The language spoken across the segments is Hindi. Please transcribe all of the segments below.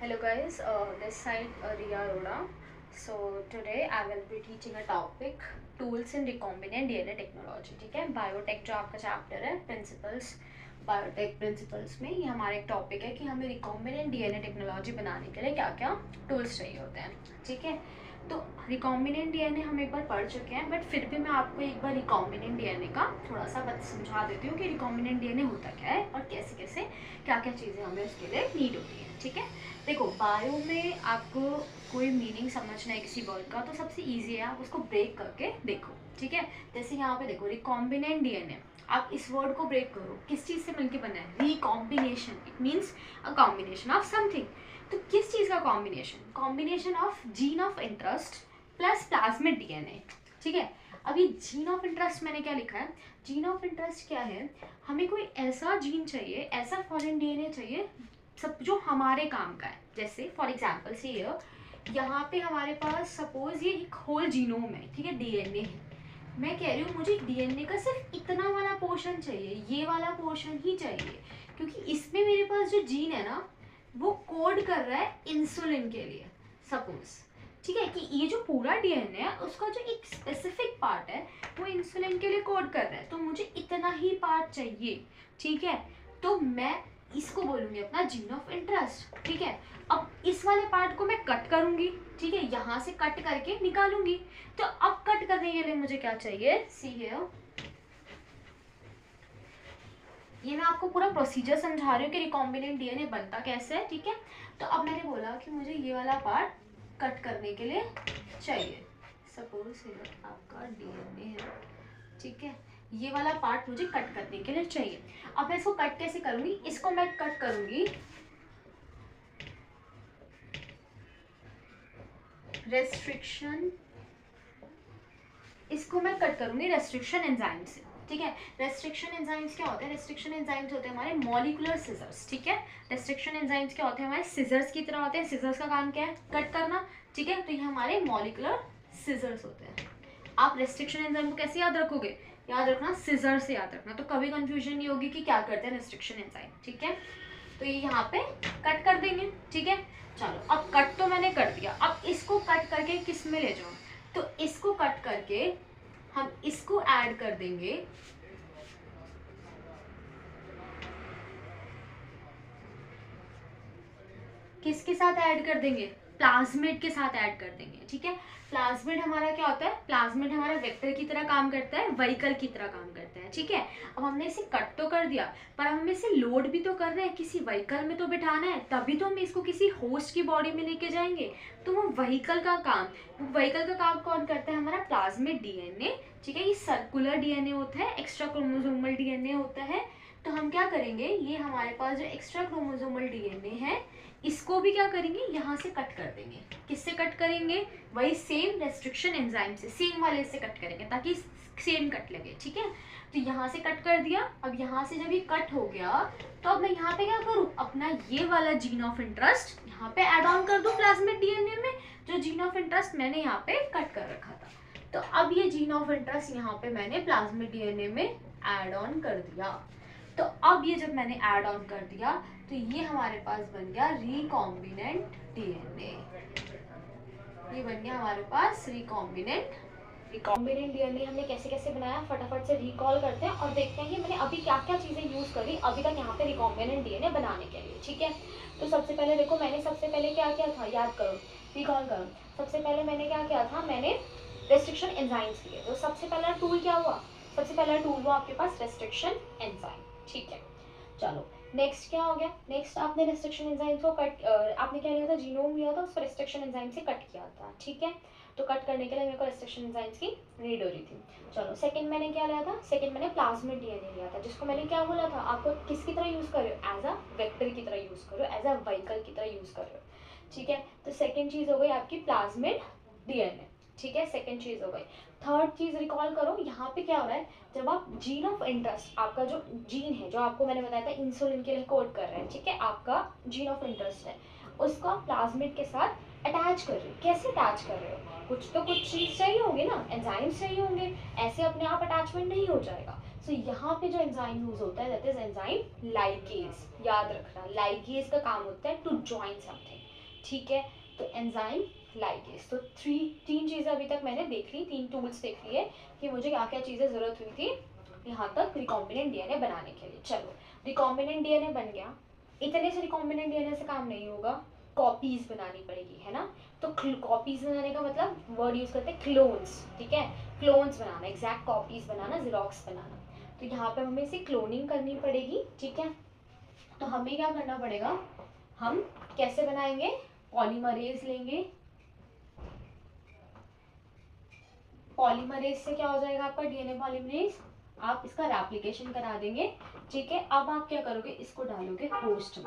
Hello guys, this side Riya Arora. So today I will be teaching a topic tools in recombinant DNA technology. ठीक है, बायोटेक जो आपका चैप्टर है प्रिंसिपल्स, बायोटेक प्रिंसिपल्स में ये हमारा एक टॉपिक है कि हमें रिकॉम्बिनेंट डीएनए टेक्नोलॉजी बनाने के लिए क्या क्या टूल्स चाहिए होते हैं. ठीक है, तो रिकॉम्बिनेंट डीएनए हम एक बार पढ़ चुके हैं, बट फिर भी मैं आपको एक बार रिकॉम्बिनेंट डीएनए का थोड़ा सा समझा देती हूँ कि रिकॉम्बिनेंट डीएनए होता क्या है और कैसे कैसे क्या क्या चीज़ें हमें उसके लिए नीड होती हैं. ठीक है, देखो बायो में आपको कोई मीनिंग समझना है किसी वर्ड का तो सबसे इजी है आप उसको ब्रेक करके देखो. ठीक है, जैसे यहाँ पे देखो रिकॉम्बिनेंट डीएनए, आप इस वर्ड को ब्रेक करो, किस चीज़ से मिलके बना है? Recombination. It means a combination of something. तो किस चीज़ का combination? Combination of gene of interest plus plasmid DNA. ठीक है, अब ये जीन ऑफ इंटरेस्ट मैंने क्या लिखा है? जीन ऑफ इंटरेस्ट क्या है? हमें कोई ऐसा जीन चाहिए, ऐसा फॉरेन डीएनए चाहिए सब जो हमारे काम का है. जैसे फॉर एग्जाम्पल से यहाँ पे हमारे पास सपोज ये एक होल जीनोम है. ठीक है, डीएनए है. मैं कह रही हूँ मुझे डीएनए का सिर्फ इतना वाला पोर्शन चाहिए, ये वाला पोर्शन ही चाहिए, क्योंकि इसमें मेरे पास जो जीन है ना वो कोड कर रहा है इंसुलिन के लिए सपोज. ठीक है, कि ये जो पूरा डीएनए है उसका जो एक स्पेसिफिक पार्ट है वो इंसुलिन के लिए कोड कर रहा है, तो मुझे इतना ही पार्ट चाहिए. ठीक है, तो मैं इसको बोलूँगी अपना जीन ऑफ इंटरेस्ट. ठीक है, अब इस वाले पार्ट को मैं कट करूँगी. ठीक है, यहाँ से कट करके निकालूंगी. तो अब कट करने के लिए मुझे क्या चाहिए? सी हियर, ये मैं आपको पूरा प्रोसीजर समझा रही हूँ कि रिकॉम्बिनेंट डीएनए बनता कैसे है. ठीक है, तो अब मैंने बोला कि मुझे ये वाला पार्ट कट करने के लिए चाहिए. सपोज आपका डीएनए है. ठीक है, ये वाला पार्ट मुझे कट करने के लिए चाहिए. अब मैं इसको कट कैसे करूंगी? इसको मैं कट करूंगी रेस्ट्रिक्शन, इसको मैं कट करूंगी रेस्ट्रिक्शन एंजाइम से. ठीक है, रेस्ट्रिक्शन एंजाइम्स क्या होते हैं? रेस्ट्रिक्शन एंजाइम्स होते हैं हमारे मॉलिकुलर सिजर्स. ठीक है, रेस्ट्रिक्शन एंजाइम्स क्या होते हैं? हमारे सिजर्स की तरह होते हैं. सिजर्स का काम क्या है? कट करना. ठीक है, तो ये हमारे मॉलिकुलर सिजर्स होते हैं. आप रेस्ट्रिक्शन एंजाइम को कैसे याद रखोगे? याद रखना सिजर से याद रखना, तो कभी कंफ्यूजन नहीं होगी कि क्या करते हैं रेस्ट्रिक्शन एंजाइम. ठीक है, तो ये यहाँ पे कट कर देंगे. ठीक है, चलो अब कट तो मैंने कर दिया. अब इसको कट करके किस में ले जाऊँ? तो इसको कट करके हम इसको ऐड कर देंगे किसके साथ ऐड कर देंगे? प्लाज्मिड के साथ ऐड कर देंगे. ठीक है, प्लाज्मिड हमारा क्या होता है? प्लाज्मिड हमारा वेक्टर की तरह काम करता है, व्हीकल की तरह काम करता है. ठीक है, अब हमने इसे कट तो कर दिया, पर हम इसे लोड भी तो कर रहे हैं, किसी व्हीकल में तो बिठाना है, तभी तो हम इसको किसी होस्ट की बॉडी में लेके जाएंगे. तो वो व्हीकल का काम कौन करता है? हमारा प्लाज्मिड डीएनए. ठीक है, ये सर्कुलर डीएनए होता है, एक्स्ट्रा क्रोमोसोमल डीएनए होता है. तो हम क्या करेंगे, ये हमारे पास जो एक्स्ट्रा क्रोमोसोमल डीएनए है इसको भी क्या करेंगे? यहाँ से कट कर देंगे. किससे कट करेंगे? वही सेम रेस्ट्रिक्शन एंजाइम से, सेम वाले से कट करेंगे ताकि सेम कट लगे. ठीक है, तो यहाँ से कट कर दिया. अब यहाँ से जब ये कट हो गया तो अब मैं यहाँ पे क्या करूँ? अपना ये वाला जीन ऑफ इंटरेस्ट यहाँ पे ऐड ऑन कर दूँ प्लाज्मिड डीएनए में, जो जीन ऑफ इंटरेस्ट मैंने यहाँ पे कट कर रखा था. तो अब ये जीन ऑफ इंटरेस्ट यहाँ पे मैंने प्लाज्मिड डीएनए में ऐड ऑन कर दिया. तो अब ये जब मैंने ऐड ऑन कर दिया तो ये हमारे पास बन गया रिकॉम्बिनेंट डीएनए. ये बन गया हमारे पास रिकॉम्बिनेंट डीएनए. हमने कैसे कैसे बनाया फटाफट से रिकॉल करते हैं और देखते हैं कि मैंने अभी क्या क्या चीज़ें यूज़ करी अभी तक यहाँ पे रिकॉम्बिनेंट डीएनए बनाने के लिए. ठीक है, तो सबसे पहले देखो मैंने सबसे पहले क्या किया था, याद करो, रिकॉल करो. सबसे पहले मैंने क्या किया था? मैंने रेस्ट्रिक्शन एंजाइम्स लिए. तो सबसे पहला टूल क्या हुआ? सबसे पहला टूल हुआ आपके पास रेस्ट्रिक्शन एंजाइम. ठीक है, चलो नेक्स्ट क्या हो गया? नेक्स्ट आपने रेस्ट्रिक्शन एंजाइम को कट, आपने क्या लिया था? जीनोम लिया था, उसको रेस्ट्रिक्शन एंजाइम से कट किया था. ठीक है, तो कट करने के लिए मेरे को रेस्ट्रिक्शन एंजाइम्स की नीड हो रही थी. चलो सेकंड मैंने क्या लिया था? सेकंड मैंने प्लाज्मिड डीएनए लिया था, जिसको मैंने क्या बोला था आपको? किसकी तरह यूज़ कर रहे हो? एज अ वेक्टर की तरह यूज़ करो, एज अ व्हीकल की तरह यूज़ कर रहे हो. ठीक है, तो सेकेंड चीज़ हो गई आपकी प्लाज्मिड डीएनए. ठीक है, सेकेंड चीज़ हो गई. थर्ड चीज़ रिकॉल करो, यहाँ पे क्या हो रहा है? जब आप जीन ऑफ इंटरेस्ट, आपका जो जीन है जो आपको मैंने बताया था इंसुलिन के लिए कोड कर रहे हैं. ठीक है, आपका जीन ऑफ इंटरेस्ट है, उसको आप प्लाज्मिड के साथ अटैच कर रहे हो. कैसे अटैच कर रहे हो? कुछ तो कुछ चीज़ चाहिए होगी ना, एंजाइम्स चाहिए होंगे, ऐसे अपने आप अटैचमेंट नहीं हो जाएगा. सो यहाँ पे जो एंजाइम यूज होता है दैट इज एंजाइम लाइगेज. याद रखना, लाइगेज का काम होता है टू ज्वाइन समथिंग. ठीक है। तो एंजाइम, लाइगेज, तो तीन चीज़ें अभी तक मैंने देख ली, 3 टूल्स देख लिए कि मुझे क्या क्या चीज़ें ज़रूरत हुई थी यहाँ तक रिकॉम्बिनेंट डीएनए बनाने के लिए। चलो, रिकॉम्बिनेंट डीएनए बन गया। इतने से रिकॉम्बिनेंट डीएनए से काम नहीं होगा, कॉपीज बनानी पड़ेगी, है ना। तो कॉपीज बनाने का मतलब वर्ड यूज करते हैं क्लोन्स, ठीक है। क्लोन्स बनाना, एग्जैक्ट कॉपीज बनाना, जेरोक्स बनाना। तो यहाँ पे हमें इसे क्लोनिंग करनी पड़ेगी, ठीक है। तो हमें क्या करना पड़ेगा, हम कैसे बनाएंगे, पॉलीमरेज लेंगे। पॉलीमरेज से क्या हो जाएगा आपका डीएनए पॉलीमरेज, आप इसका रेप्लिकेशन करा देंगे, ठीक है। अब आप क्या करोगे, इसको डालोगे होस्ट में।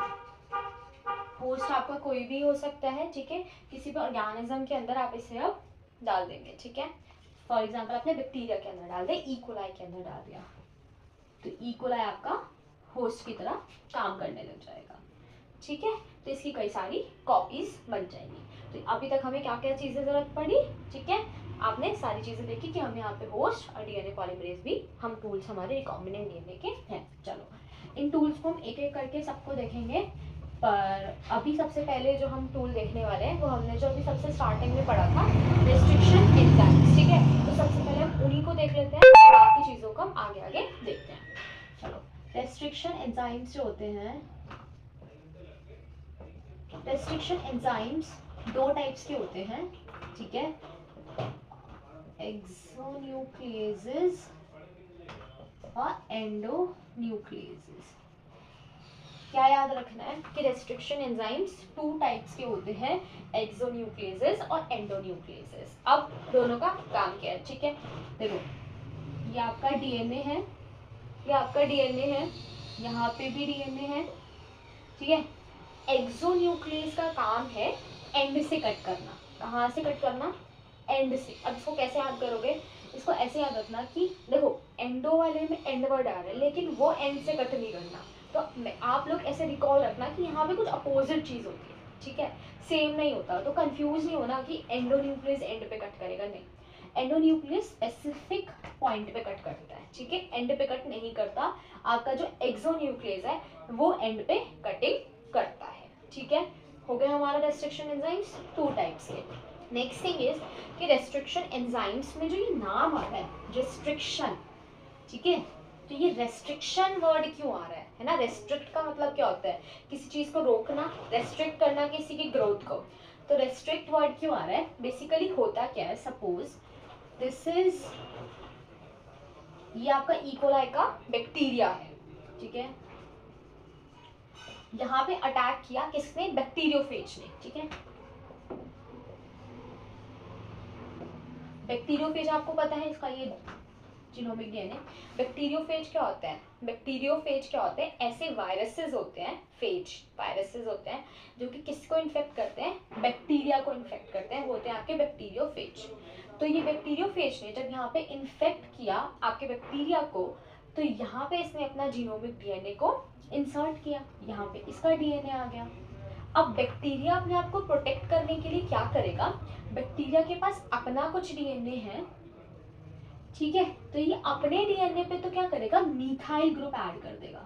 होस्ट आपका कोई भी हो सकता है, ठीक है। किसी भी ऑर्गेनिज्म के अंदर आप इसे अब डाल देंगे, ठीक है। फॉर एग्जांपल आपने बैक्टीरिया के अंदर डाल दिया, इकोलाई के अंदर डाल दिया, तो इकोलाई आपका होस्ट की तरह काम करने लग जाएगा, ठीक है। तो इसकी कई सारी कॉपीज बन जाएंगी। तो अभी तक हमें क्या क्या चीज़ें ज़रूरत पड़ी, ठीक है। आपने सारी चीज़ें देखी कि हमें यहाँ पे होस्ट और डीएनए पॉलीमरेज भी हम टूल्स हमारे रिकॉम्बिनेंट डीएनए के हैं। चलो, इन टूल्स को हम एक एक करके सबको देखेंगे, पर अभी सबसे पहले जो हम टूल देखने वाले हैं वो हमने जो अभी सबसे स्टार्टिंग में पढ़ा था, रेस्ट्रिक्शन एंजाइम्स, ठीक है। तो सबसे पहले हम उन्हीं को देख लेते हैं, बाकी चीज़ों को हम आगे आगे देखते हैं। चलो, रेस्ट्रिक्शन एंजाइम्स जो होते हैं, रेस्ट्रिक्शन एंजाइम्स 2 टाइप्स के होते हैं, ठीक है। एक्सोन्यूक्लियेजेस और एंडोन्यूक्लियेजेस। क्या याद रखना है कि रेस्ट्रिक्शन एंजाइम्स 2 टाइप्स के होते हैं, एक्सोन्यूक्लियेजेस और एंडोन्यूक्लियेजेस। अब दोनों का काम क्या है, ठीक है। देखो, ये आपका डीएनए है, ये आपका डीएनए है, यहाँ पे भी डीएनए है, ठीक है। एक्सोन्यूक्लियस का काम है एंड से कट करना। कहाँ से कट करना, एंड से। अब इसको कैसे याद करोगे, इसको ऐसे याद रखना कि देखो, एंडो वाले में एंड वर्ड आ रहा है, लेकिन वो एंड से कट नहीं करना। तो आप लोग ऐसे रिकॉल रखना कि यहाँ पे कुछ अपोजिट चीज़ होती है, ठीक है, सेम नहीं होता। तो कंफ्यूज नहीं होना कि एंडोन्यूक्लियस एंड पे कट करेगा, नहीं। एंडोन्यूक्लियस स्पेसिफिक पॉइंट पे कट करता है, ठीक है, एंड पे कट नहीं करता। आपका जो एक्सोन्यूक्लियस है वो एंड पे कटिंग करता है, ठीक है। हो गया हमारा रेस्ट्रिक्शन एंजाइम्स 2 टाइप्स के। नेक्स्ट थिंग इज कि रेस्ट्रिक्शन एंजाइम्स में जो ये नाम आता है रेस्ट्रिक्शन, ठीक है। तो ये रेस्ट्रिक्शन वर्ड क्यों आ रहा है ना। रेस्ट्रिक्ट का मतलब क्या होता है, किसी चीज को रोकना, रेस्ट्रिक्ट करना किसी की ग्रोथ को। तो रेस्ट्रिक्ट वर्ड क्यों आ रहा है, बेसिकली होता क्या है, सपोज दिस इज, ये आपका इकोलाई का बैक्टीरिया है, ठीक है। यहाँ पे अटैक किया किसने, बैक्टीरियोफेज ने, ठीक है। बैक्टीरियोफेज आपको पता है इसका ये जीनोमिक डीएनए। बैक्टीरियोफेज क्या होता है, बैक्टीरियोफेज क्या होते हैं, ऐसे वायरसेस होते हैं, फेज वायरसेस होते हैं जो कि किसको इन्फेक्ट करते हैं, बैक्टीरिया को इन्फेक्ट करते हैं, वो होते हैं आपके बैक्टीरियोफेज। तो ये बैक्टीरियोफेज ने जब यहाँ पे इन्फेक्ट किया आपके बैक्टीरिया को, तो यहाँ पे इसने अपना जीनोमिक डीएनए को इंसर्ट किया, यहाँ पे इसका डीएनए आ गया। अब बैक्टीरिया अपने आप को प्रोटेक्ट करने के लिए क्या करेगा, बैक्टीरिया के पास अपना कुछ डीएनए है, ठीक है। तो ये अपने डीएनए पे तो क्या करेगा, मिथाइल ग्रुप ऐड कर देगा,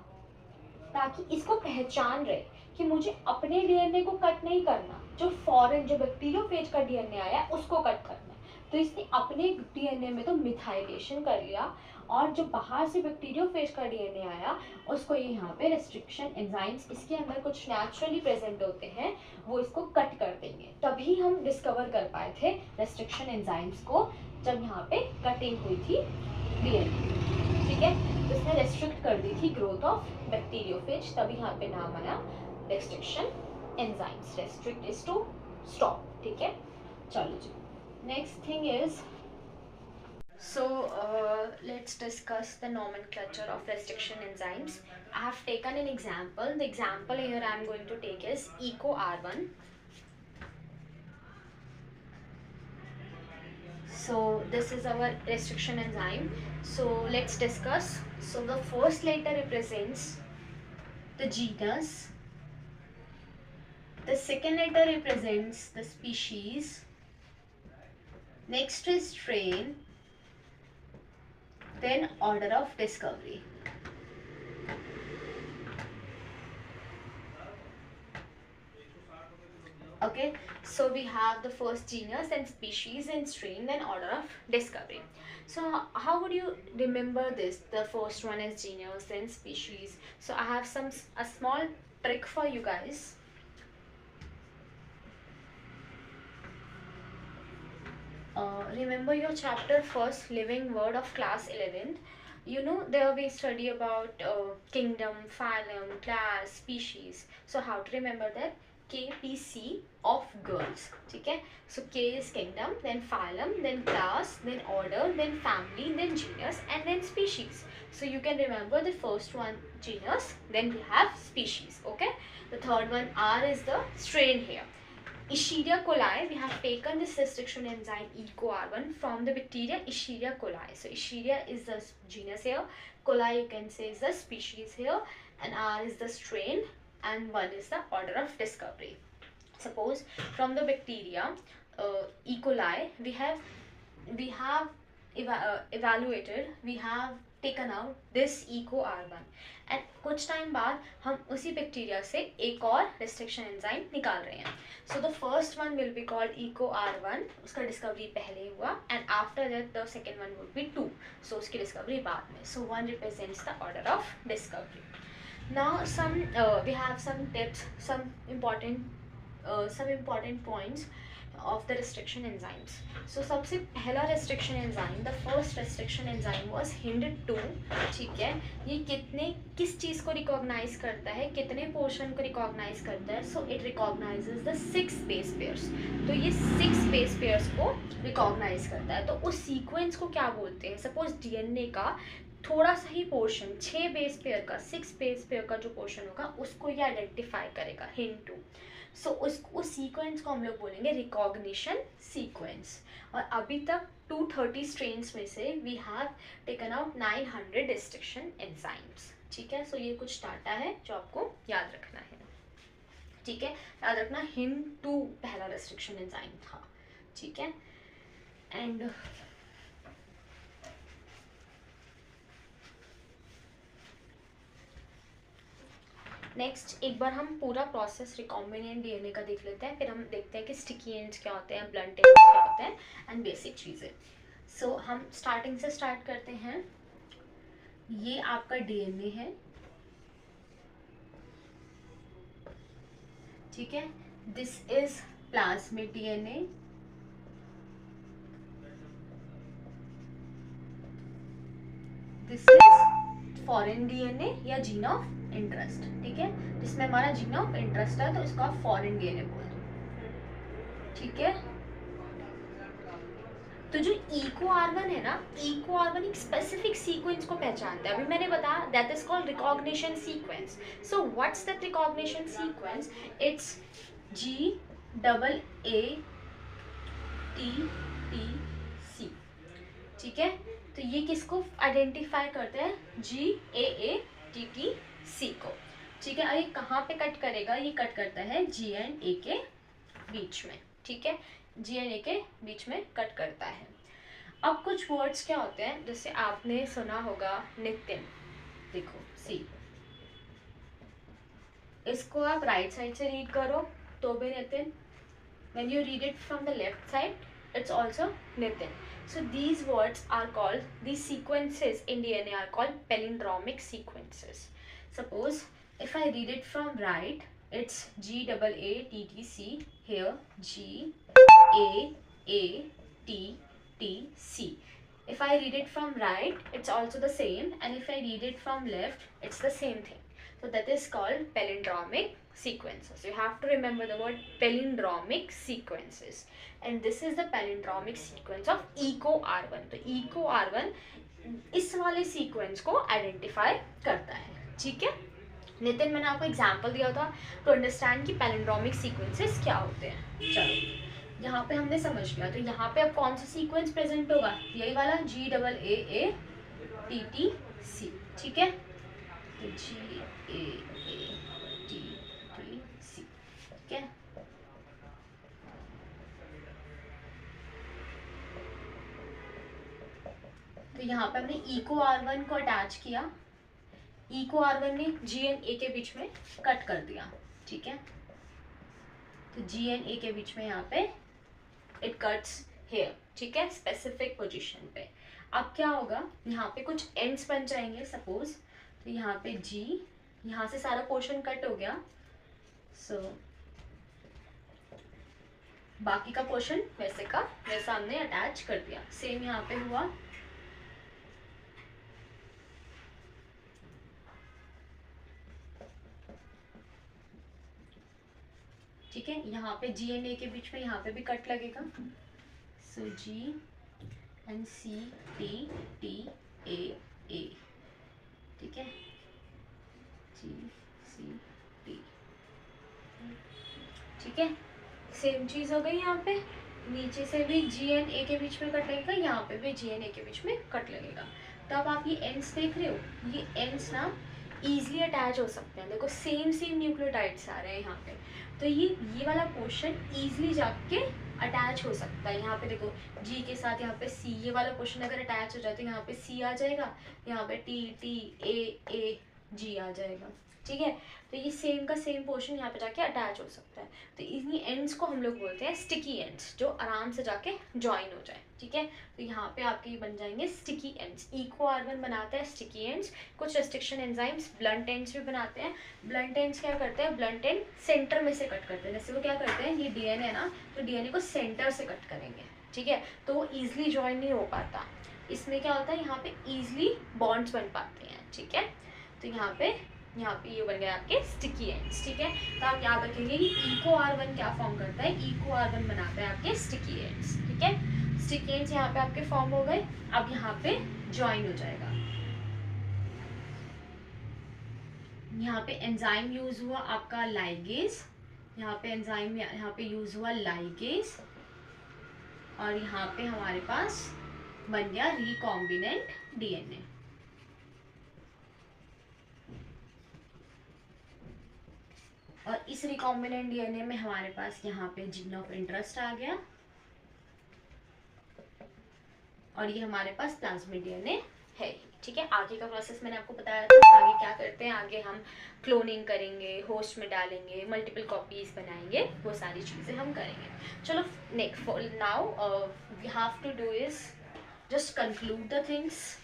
ताकि इसको पहचान रहे कि मुझे अपने डीएनए को कट नहीं करना, जो फॉरेन जो बैक्टीरियोफेज का डीएनए आया उसको कट करना है। तो इसने अपने डीएनए में तो मिथाइलेशन कर लिया, और जो बाहर से बैक्टीरियोफेज का डीएनए आया उसको ये यहाँ पे रेस्ट्रिक्शन एंजाइम्स, इसके अंदर कुछ नेचुरली प्रेजेंट होते हैं, वो इसको कट कर देंगे। तभी हम डिस्कवर कर पाए थे रेस्ट्रिक्शन एंजाइम्स को, जब यहाँ पे कटिंग हुई थी डीएनए, ठीक है। तो इसने रेस्ट्रिक्ट कर दी थी ग्रोथ ऑफ बैक्टीरियोफेज, तभी यहाँ पे नाम आया restriction enzymes. Restrict is to stop, ठीक है। चलो जी, next thing is, so let's discuss the nomenclature of restriction enzymes. I have taken an example. The example here I am going to take is EcoR1. So this is our restriction enzyme. So let's discuss. So the first letter represents the genus, the second letter represents the species, next is strain, then order of discovery. Okay, so we have the first genus, then species, then strain, then order of discovery. So how would you remember this? The first one is genus, then species. So I have a small trick for you guys. Remember your chapter first, living word of class 11th. You know, there we study about kingdom, phylum, class, species. So how to remember that? KPC of girls. Okay, so K is kingdom, then phylum, then class, then order, then family, then genus, and then species. So you can remember the first one genus, then we have species. Okay, the third one R is the strain here. Escherichia coli, we have taken this restriction enzyme EcoR1 from the bacteria Escherichia coli. So Escherichia is the genus here, coli you can say is the species here, and R is the strain, and 1 is the order of discovery. Suppose from the bacteria E. coli, we have evaluated, we have taken out this EcoR1, and कुछ टाइम बाद हम उसी बैक्टीरिया से एक और रिस्ट्रिक्शन एंजाइम निकाल रहे हैं. So the first one will be called EcoR1, उसका डिस्कवरी पहले हुआ, and after that the second one would be 2, सो उसकी डिस्कवरी बाद में. सो 1 represents the order of discovery. Now we have some tips, some important points of the restriction enzymes. So सबसे पहला restriction enzyme, the first restriction enzyme was HIND2. ठीक है, ये किस चीज़ को recognize करता है, कितने पोर्शन को recognize करता है? So it recognizes the 6 base pairs. तो ये 6 base pairs को recognize करता है. तो उस sequence को क्या बोलते हैं? Suppose DNA का थोड़ा सा ही पोर्शन 6 बेस पेयर का, 6 बेस पेयर का जो पोर्शन होगा उसको ये आइडेंटिफाई करेगा, HIND2. सो उस सीक्वेंस को हम लोग बोलेंगे रिकॉग्निशन सीक्वेंस. और अभी तक 230 स्ट्रेन्स में से we have taken out 900 restriction enzymes. ठीक है, सो ये कुछ डाटा है जो आपको याद रखना है. ठीक है, याद रखना HIND2 पहला रिस्ट्रिक्शन एंजाइम था. ठीक है, एंड नेक्स्ट एक बार हम पूरा प्रोसेस रिकॉम्बिनेंट डीएनए का देख लेते हैं, फिर हम देखते हैं कि स्टिकी एंड्स क्या होते हैं, ब्लंट एंड्स क्या होते हैं, एंड बेसिक चीज़ें. सो हम स्टार्टिंग से स्टार्ट करते हैं. ये आपका डीएनए है. ठीक है, this is plasmid DNA. This is foreign DNA या जीन ऑफ इंटरेस्ट. ठीक है, जिसमें हमारा जीन ऑफ इंटरेस्ट है तो इसको आप फॉरेन डीएनए बोल दो. ठीक है, तो जो EcoR1 है ना, EcoR1 एक स्पेसिफिक सीक्वेंस को पहचानता है. अभी मैंने बताया that is called recognition sequence. So what's that recognition sequence? It's GAATTC. ठीक है, तो ये किसको आइडेंटिफाई करते हैं? GAATTC को. ठीक है, ये कहाँ पे कट करेगा? ये कट करता है G एंड A के बीच में. ठीक है, G एंड A के बीच में कट करता है. अब कुछ वर्ड्स क्या होते हैं, जैसे आपने सुना होगा नितिन. देखो सी, इसको आप राइट साइड से रीड करो तो भी Nitin. When you read it from the left side, it's also Nitin. So these words are called, these sequences in DNA are called palindromic sequences. Suppose if I read it from right, it's GAATTC. Here GAATTC. If I read it from right, it's also the same, and if I read it from left, it's the same thing. So that is called palindromic sequences. You have to remember the word palindromic sequences, and this is the palindromic sequence of EcoR1. तो EcoR1 इस वाले सीक्वेंस को आइडेंटिफाई करता है. ठीक है, नितिन मैंने आपको एग्जांपल दिया था टू अंडरस्टैंड कि पैलिंड्रोमिक सीक्वेंसेस क्या होते हैं. चलो यहाँ पे हमने समझ लिया. तो यहाँ पे अब कौन सा सीक्वेंस प्रेजेंट होगा? यही वाला GAATTC. ठीक है, तो GAATTC. ठीक है, तो यहाँ पे हमने EcoR1 को अटैच किया. EcoR1 ने G एंड A के बीच में कट कर दिया. ठीक है, तो G and A के बीच में यहाँ पे इट कट्स हेयर, ठीक है, स्पेसिफिक पोजीशन पे। अब क्या होगा, यहाँ पे कुछ एंड्स बन जाएंगे सपोज, तो यहाँ पे G, यहाँ से सारा पोर्शन कट हो गया, सो बाकी का पोर्शन वैसे का वैसा हमने अटैच कर दिया। सेम यहाँ पे हुआ, ठीक है, यहाँ पे G एंड A के बीच में यहाँ पे भी कट लगेगा, सो G and C T T A A, ठीक है, G C T, ठीक है। सेम चीज हो गई यहाँ पे, नीचे से भी G एंड A के बीच में कट लगेगा, यहाँ पे भी G एंड A के बीच में कट लगेगा। तो अब आप ये एंड्स देख रहे हो, ये एंड्स ना इजीली अटैच हो सकते हैं। देखो सेम न्यूक्लियोटाइड्स आ रहे हैं यहाँ पे, तो ये वाला पोर्शन इजीली जाके अटैच हो सकता है। यहाँ पे देखो G के साथ यहाँ पे C, ये वाला पोर्शन अगर अटैच हो जाए तो यहाँ पे C आ जाएगा, यहाँ पे T T A A G आ जाएगा, ठीक है। तो ये सेम का सेम पोर्शन यहाँ पे जाके अटैच हो सकता है। तो इन्हीं एंड्स को हम लोग बोलते हैं स्टिकी एंड्स, जो आराम से जाके ज्वाइन हो जाए, ठीक है। तो यहाँ पे आपके बन जाएंगे स्टिकी एंड्स। इको R1 बनाता है स्टिकी एंड्स। कुछ रेस्ट्रिक्शन एंजाइम्स ब्लंट एंड्स भी बनाते हैं। ब्लंट एंड्स क्या करते हैं, ब्लंट एंड सेंटर में से कट करते हैं। जैसे वो क्या करते हैं, ये DNA है ना, तो DNA को सेंटर से कट करेंगे, ठीक है, तो वो ईजिली ज्वाइन नहीं हो पाता। इसमें क्या होता है, यहाँ पे ईजिली बॉन्ड्स बन पाते हैं, ठीक है। तो यहाँ पे ये बन गया आपके स्टिकी एंड्स, ठीक है। तो आप याद रखेंगे कि इको R1 क्या फॉर्म करता है, इको R1 बनाता है आपके स्टिकी एंड्स, ठीक है। स्टिकी एंड्स यहाँ पे आपके फॉर्म हो गए, अब यहाँ पे ज्वाइन हो जाएगा। यहाँ पे एंजाइम यूज हुआ आपका लाइगेज, यहाँ पे एंजाइम यहाँ पे यूज हुआ लाइगेज, और यहाँ पे हमारे पास बन गया रिकॉम्बिनेंट DNA। और इस रिकॉम्बिनेंट DNA में हमारे पास यहाँ पे जीन ऑफ इंटरेस्ट आ गया, और ये हमारे पास प्लाज्मिड DNA है, ठीक है। आगे का प्रोसेस मैंने आपको बताया था, आगे क्या करते हैं, आगे हम क्लोनिंग करेंगे, होस्ट में डालेंगे, मल्टीपल कॉपीज बनाएंगे, वो सारी चीज़ें हम करेंगे। चलो next for now we have to do is just conclude the things.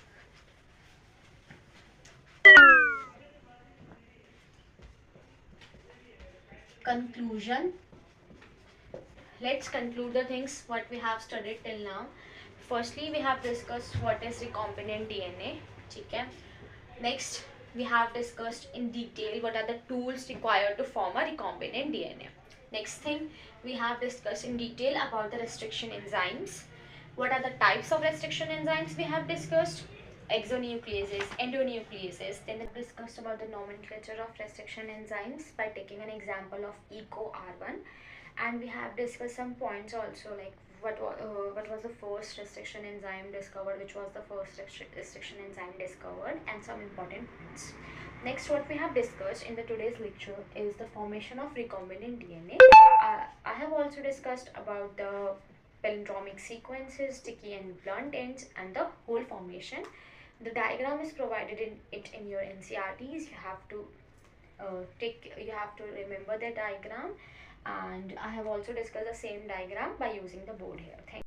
Conclusion, let's conclude the things what we have studied till now. Firstly, we have discussed what is recombinant DNA, ठीक है। Next, we have discussed in detail what are the tools required to form a recombinant DNA. Next thing, we have discussed in detail about the restriction enzymes. What are the types of restriction enzymes we have discussed? Exonucleases, endonucleases. Then we discussed about the nomenclature of restriction enzymes by taking an example of eco R1, and we have discussed some points also, like what was the first restriction enzyme discovered, which was the first restriction enzyme discovered, and some important points. Next, what we have discussed in the today's lecture is the formation of recombinant DNA. I have also discussed about the palindromic sequences, sticky and blunt ends, and the whole formation. The diagram is provided in your NCRTs. You have to remember the diagram, and I have also discussed the same diagram by using the board here. Thank you.